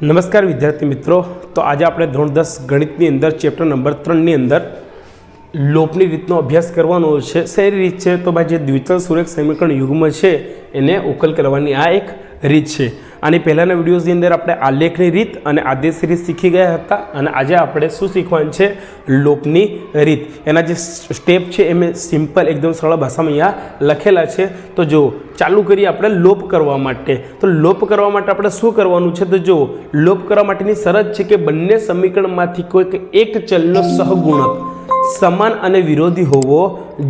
નમસ્કાર વિદ્યાર્થી મિત્રો, તો આજે આપણે ધોરણ 10 ગણિતની અંદર ચેપ્ટર નંબર 3ની અંદર લોપની રીતનો અભ્યાસ કરવાનો છે. સારી રીત છે તો ભાઈ જે દ્વિચલ સુરેખ સમીકરણ યુગ્મ છે એને ઉકેલ કરવાની આ એક રીત છે. આની પહેલાંના વિડીયોઝની અંદર આપણે આલેખની રીત અને આદેશ રીત શીખી ગયા હતા અને આજે આપણે શું શીખવાનું છે? લોપની રીત. એના જે સ્ટેપ છે એ મેં સિમ્પલ એકદમ સરળ ભાષામાં અહીંયા લખેલા છે. તો જો ચાલુ કરીએ આપણે લોપ કરવા માટે. તો લોપ કરવા માટે આપણે શું કરવાનું છે? તો જો લોપ કરવા માટેની શરત છે કે બંને સમીકરણમાંથી કોઈક એક ચલનો સહગુણક સમાન અને વિરોધી હોવો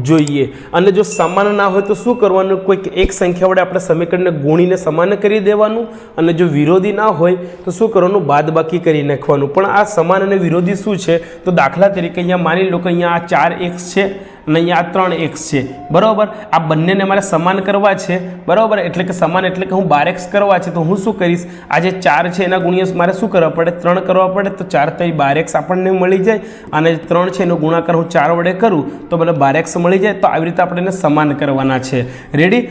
જોઈએ. અને જો સમાન ના હોય તો શું કરવાનું? કોઈક એક સંખ્યા વડે આપણે સમીકરણને ગુણીને સમાન કરી દેવાનું. અને જો વિરોધી ના હોય તો શું કરવાનું? બાદબાકી કરી નાખવાનું. પણ આ સમાન અને વિરોધી શું છે? તો દાખલા તરીકે અહીંયા માની લો કે અહીંયા આ 4x છે અને અહીંયા આ 3x છે, બરાબર. આ બંનેને મારે સમાન કરવા છે, બરાબર. એટલે કે સમાન એટલે કે હું 12x કરવા છે. તો હું શું કરીશ? આ જે 4 છે એના ગુણ્યા મારે શું કરવા પડે? 3 કરવા પડે. તો 4 તરી 12x આપણને મળી જાય. અને 3 છે એનો ગુણાકાર હું 4 વડે કરું તો મને 12x મળી જાય. તો આવી રીતે આપણે એને સમાન કરવાના છે. રેડી?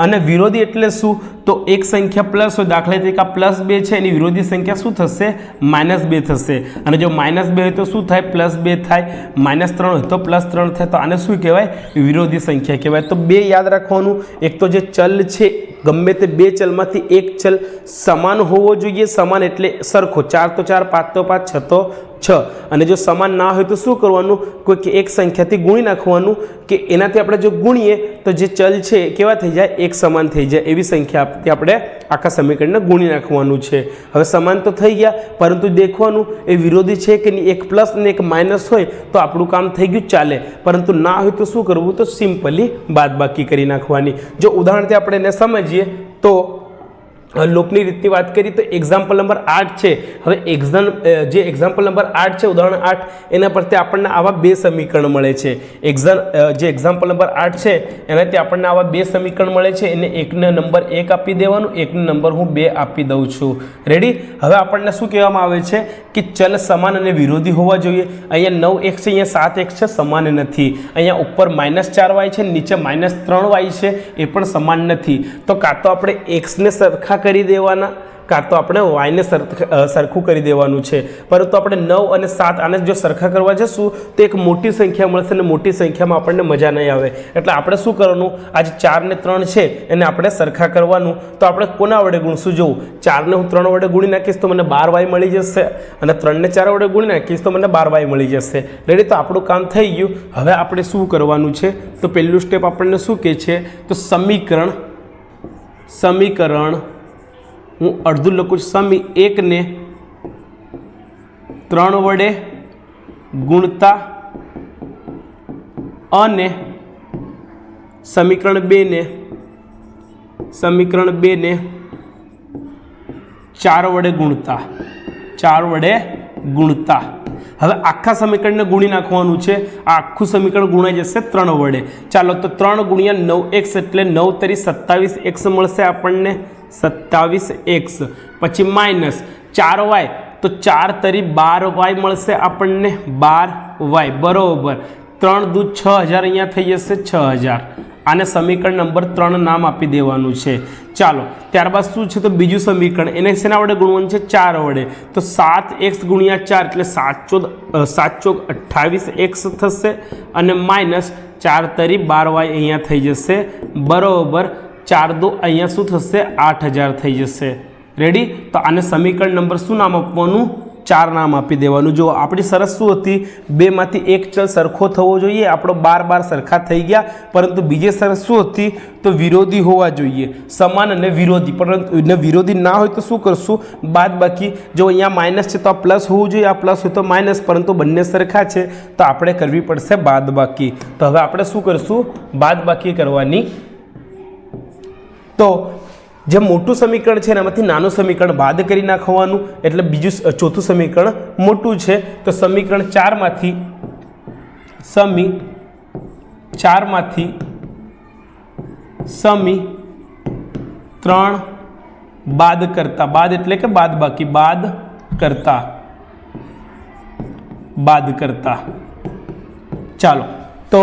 અને વિરોધી એટલે શું? તો એક સંખ્યા પ્લસ હોય, દાખલા તરીકે આ +2 છે, એની વિરોધી સંખ્યા શું થશે? -2 થશે. અને જો -2 હોય તો શું થાય? +2 થાય. -3 હોય તો +3 થાય. તો આને શું કહેવાય? વિરોધી સંખ્યા કહેવાય. તો બે યાદ રાખવાનું. એક તો જે ચલ છે, ગમે તે બે ચલમાંથી એક ચલ સમાન હોવો જોઈએ. સમાન એટલે સરખો. 4 તો 4, 5 તો 5, 6 તો 6. અને જો સમાન ના હોય તો શું કરવાનું? કોઈક એક સંખ્યાથી ગુણી નાખવાનું. કે એનાથી આપણે જો ગુણીએ તો જે ચલ છે કેવા થઈ જાય? એક સમાન થઈ જાય. એવી સંખ્યાથી આપણે આખા સમીકરણને ગુણી નાખવાનું છે. હવે સમાન તો થઈ ગયા, પરંતુ દેખવાનું એ વિરોધી છે કે નહીં. એક પ્લસ ને એક માઇનસ હોય તો આપણું કામ થઈ ગયું, ચાલે. પરંતુ ના હોય તો શું કરવું? તો સિમ્પલી બાદબાકી કરી નાખવાની. જો ઉદાહરણથી આપણે એને સમજીએ તો લોપની રીતની વાત કરીએ તો એક્ઝામ્પલ નંબર 8 છે. હવે જે એક્ઝામ્પલ નંબર 8 છે, ઉદાહરણ 8, એના પરથી આપણને આવા બે સમીકરણ મળે છે. જે એક્ઝામ્પલ નંબર 8 છે એનાથી આપણને આવા બે સમીકરણ મળે છે. એને એકને નંબર 1 આપી દેવાનું, એકને નંબર હું 2 આપી દઉં છું. રેડી? હવે આપણને શું કહેવામાં આવે છે? કે ચલ સમાન અને વિરોધી હોવા જોઈએ. અહીંયા 9x છે, અહીંયા 7x છે, સમાન નથી. અહીંયા ઉપર -4y છે, નીચે -3y છે, એ પણ સમાન નથી. તો કાં તો આપણે xને સરખા કરી દેવાના, કાં તો આપણે વાયને સરખું કરી દેવાનું છે. પરંતુ આપણે 9 અને 7 આને જો સરખા કરવા જશું તો એક મોટી સંખ્યા મળશે અને મોટી સંખ્યામાં આપણને મજા નહીં આવે. એટલે આપણે શું કરવાનું? આજે 4 ને 3 છે એને આપણે સરખા કરવાનું. તો આપણે કોના વડે ગુણશું? જોવું, 4 ને હું 3 વડે ગુણી નાખીશ તો મને 12y મળી જશે. અને 3 ને 4 વડે ગુણી નાખીશ તો મને 12y મળી જશે. રેડી? તો આપણું કામ થઈ ગયું. હવે આપણે શું કરવાનું છે? તો પહેલું સ્ટેપ આપણને શું કહે છે? તો સમીકરણ હું અડધું લખું છું. સમી 1 ને 3 વડે ગુણતા અને સમીકરણ 2 ને 4 વડે ગુણતા. હવે આખા સમીકરણને ગુણી નાખવાનું છે. આ આખું સમીકરણ ગુણાઈ જશે 3 વડે. ચાલો, તો 3 ગુણ્યા 9x એટલે 9 તરી 27x મળશે આપણને. 27x. પછી માઇનસ 4y, તો 4 તરી 12y મળશે આપણને. 12y બરોબર. 3 દૂ 6000 અહીંયા થઈ જશે 6000. આને સમીકરણ નંબર 3 નામ આપી દેવાનું છે. ચાલો, ત્યારબાદ શું છે? તો બીજું સમીકરણ, એને શેના વડે ગુણવાનું છે? 4 વડે. તો 7x ગુણ્યા 4 એટલે 7 ચોક 28x થશે. અને માઇનસ 4 તરી 12y અહીંયા થઈ જશે બરોબર. 4 દો અહીંયા શું થશે? 8000 થઈ જશે. રેડી? તો આને સમીકરણ નંબર શું નામ આપવાનું? 4 નામ આપી દેવાનું. જો આપણી શરત શું હતી? બેમાંથી એક ચલ સરખો થવો જોઈએ. આપણો 12 સરખા થઈ ગયા. પરંતુ બીજી શરત શું હતી? તો વિરોધી હોવા જોઈએ. સમાન અને વિરોધી. પરંતુ વિરોધી ના હોય તો શું કરશું? બાદબાકી. જો અહીંયા માઇનસ છે તો આ પ્લસ હોવું જોઈએ, આ પ્લસ હોય તો માઇનસ. પરંતુ બંને સરખા છે તો આપણે કરવી પડશે બાદબાકી. તો હવે આપણે શું કરશું? બાદબાકી કરવાની. તો જે મોટું સમીકરણ છે એનામાંથી નાનું સમીકરણ બાદ કરી નાખવાનું. એટલે ચોથું સમીકરણ મોટું છે. તો સમીકરણ 4માંથી સમી 3 બાદ કરતા. બાદ એટલે કે બાદબાકી. બાદ કરતા. ચાલો, તો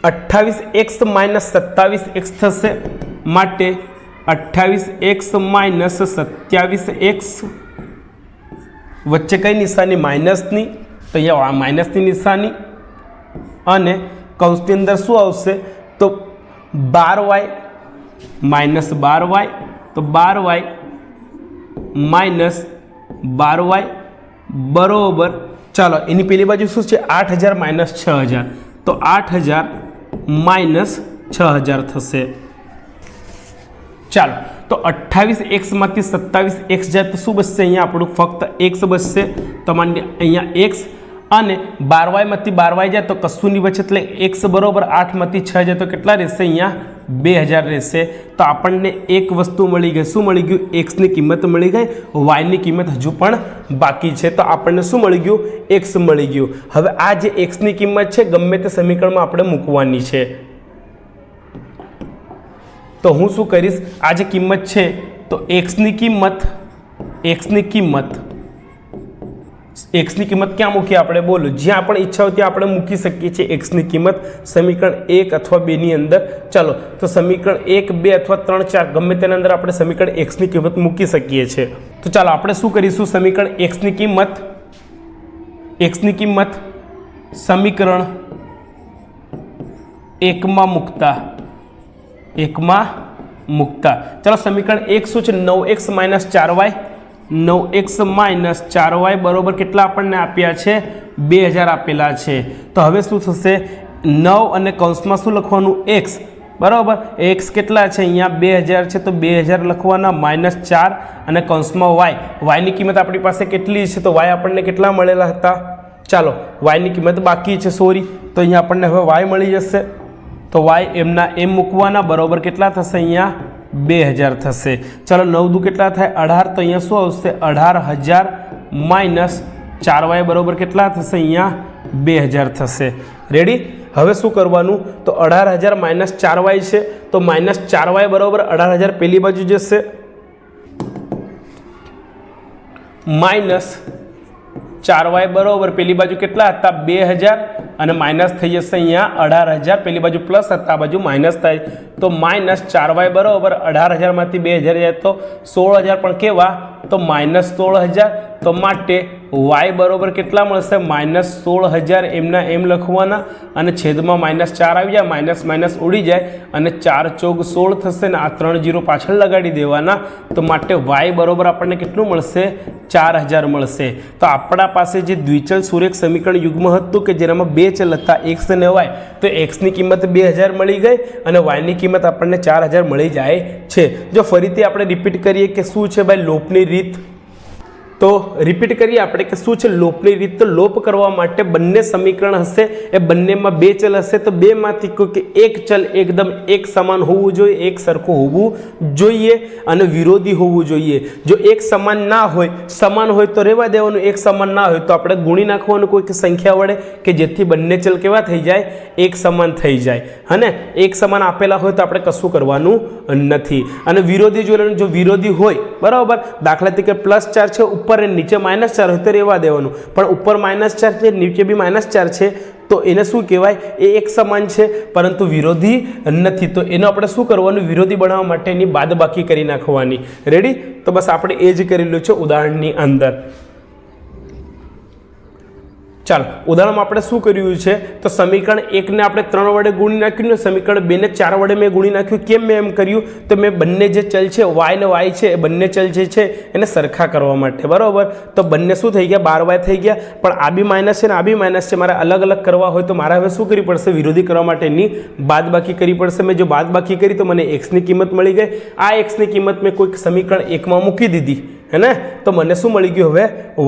28x - 27x થશે. માટે 28x માઇનસ 27x વચ્ચે કઈ નિશાની? માઇનસની, તો અહીંયા માઇનસની નિશાની, અને કૌંસની અંદર શું આવશે? તો 12y માઇનસ 12y, તો 12y માઇનસ 12y બરોબર, ચાલો એની પેલી બાજુ શું છે? 8000 માઇનસ 6000, તો 8000 માઇનસ 6000 થશે. ચાલો, તો 28x માંથી 27x જાય તો શું બચશે? અહીંયા આપણું ફક્ત x બચશે. તો માની અહીંયા x, અને 12y માંથી 12y જાય તો કશું નહીં બચે, એટલે x બરોબર 8 માંથી 6 જાય તો કેટલા રહેશે? અહીંયા 2000 રહેશે. તો આપણને એક વસ્તુ મળી ગઈ. શું મળી ગયું? x ની કિંમત મળી ગઈ, y ની કિંમત હજુ પણ બાકી છે. તો આપણને શું મળી ગયું? x મળી ગયું. હવે આ જે x ની કિંમત છે ગમે તે સમીકરણમાં આપણે મૂકવાની છે. તો હું શું કરીશ? આ જે કિંમત છે તો x ની કિંમત ક્યાં મૂકીએ આપણે? બોલો, જ્યાં પણ ઈચ્છા હોય ત્યાં આપણે મૂકી શકીએ છીએ x ની કિંમત, સમીકરણ 1 અથવા 2 ની અંદર. ચાલો, તો સમીકરણ 1, 2 અથવા 3, 4 ગમે તેના અંદર આપણે સમીકરણ x ની કિંમત મૂકી શકીએ છીએ. તો ચાલો આપણે શું કરીશું? સમીકરણ x ની કિંમત સમીકરણ 1 માં મૂકતા ચાલો, સમીકરણ 1 શું છે? 9x minus 4y, 9x minus 4y બરોબર કેટલા આપણને આપ્યા છે? 2000 આપેલા છે. તો હવે શું થશે? 9 અને કૌંસમાં શું લખવાનું? x બરાબર. x કેટલા છે? અહીંયા 2000 છે, તો 2000 લખવાના, માઇનસ 4 અને કૌંસમાં y ની કિંમત આપણી પાસે કેટલી છે? તો y આપણને કેટલા મળેલા હતા? ચાલો, y ની કિંમત બાકી છે, સોરી. તો અહીંયા આપણને હવે y મળી જશે. તો y એમના એમ મૂકવાના, બરોબર કેટલા થશે? અહીંયા 2000 થશે. ચાલો, 9 દુ કેટલા થાય? 18. તો અહીંયા શું આવશે? 18000 માઇનસ 4y બરોબર કેટલા થશે? અહીંયા 2000 થશે. રેડી? હવે શું કરવાનું? તો 18000 માઇનસ 4y છે, તો માઇનસ 4y બરોબર 18000 પેલી બાજુ જશે, માઇનસ 4y બરોબર પેલી બાજુ કેટલા હતા? 2000, અને માઇનસ થઈ જશે અહીંયા 18000, પેલી બાજુ પ્લસ હતા, આ બાજુ માઇનસ થાય. તો માઇનસ 4y બરોબર 18000 માંથી 2000 જાય તો 16000, પણ કેવા? તો માઇનસ 16000. તો માટે y બરોબર કેટલા મળશે? માઇનસ 16000 એમના એમ લખવાના, અને છેદમાં માઇનસ 4 આવી જાય, માઇનસ માઇનસ ઉડી જાય, અને 4 ચોક 16 થશે ને આ 3 0 પાછળ લગાડી દેવાના. તો માટે y બરોબર આપણને કેટલું મળશે? 4000 મળશે. તો આપણા પાસે જે દ્વિચલ સુરેખ સમીકરણ યુગ્મ હતું કે જેનામાં બે ચલ હતા x અને y, તો x ની કિંમત 2000 મળી ગઈ અને y ની કિંમત આપણને 4000 મળી જાય છે. જો ફરીથી આપણે રિપીટ કરીએ કે શું છે ભાઈ લોપની રીત, તો રિપીટ કરીએ આપણે કે શું છે લોપની રીત. તો લોપ કરવા માટે બંને સમીકરણ હશે, એ બંનેમાં બે ચલ હશે, તો બેમાંથી કોઈ એક ચલ એકદમ એક સમાન હોવું જોઈએ, એક સરખું હોવું જોઈએ અને વિરોધી હોવું જોઈએ. જો એક સમાન ના હોય, સમાન હોય તો રહેવા દેવાનું, એક સમાન ના હોય તો આપણે ગુણી નાખવાનું કોઈક સંખ્યા વડે કે જેથી બંને ચલ કેવા થઈ જાય? એક સમાન થઈ જાય. હને એક સમાન આપેલા હોય તો આપણે કશું કરવાનું નથી. અને વિરોધી જોઈ, જો વિરોધી હોય બરાબર, દાખલા તરીકે +4 છે, ઉપર અને નીચે -4 હોય તો રહેવા દેવાનું, પણ ઉપર -4 છે, નીચે બી -4 છે, તો એને શું કહેવાય? એ એક સમાન છે પરંતુ વિરોધી નથી. તો એનો આપણે શું કરવાનું? વિરોધી બનાવવા માટે એની બાદબાકી કરી નાખવાની. રેડી? તો બસ આપણે એ જ કરેલું છે ઉદાહરણની અંદર. ચાલો, ઉદાહરણમાં આપણે શું કર્યું છે? તો સમીકરણ 1 ને આપણે 3 વડે ગુણી નાખ્યું, સમીકરણ 2 ને 4 વડે મેં ગુણી નાખ્યું. કેમ મેં એમ કર્યું? તો મેં બંને જે ચલ છે y ને y છે, એ બંને ચલ જે છે એને સરખા કરવા માટે, બરાબર. તો બંને શું થઈ ગયા? 12y થઈ ગયા, પણ આ બી માઇનસ છે ને આ બી માઇનસ છે, મારે અલગ અલગ કરવા હોય તો મારે હવે શું કરવી પડશે? વિરોધી કરવા માટે એની બાદબાકી કરવી પડશે. મેં જો બાદબાકી કરી તો મને x ની કિંમત મળી ગઈ. આ x ની કિંમત મેં કોઈક સમીકરણ 1 માં મૂકી દીધી, હે ને? તો મને શું મળી ગયું? હવે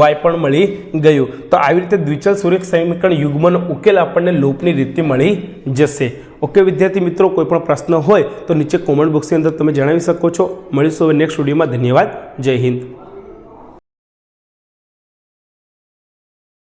y પણ મળી ગયું. તો આવી રીતે દ્વિચલ સુરેખ સમીકરણ યુગ્મનો ઉકેલ આપણને લોપની રીતે મળી જશે. ઓકે વિદ્યાર્થી મિત્રો, કોઈ પણ પ્રશ્ન હોય તો નીચે કોમેન્ટ બોક્સની અંદર તમે જણાવી શકો છો. મળીશું હવે નેક્સ્ટ વિડીયોમાં. ધન્યવાદ. જય હિન્દ.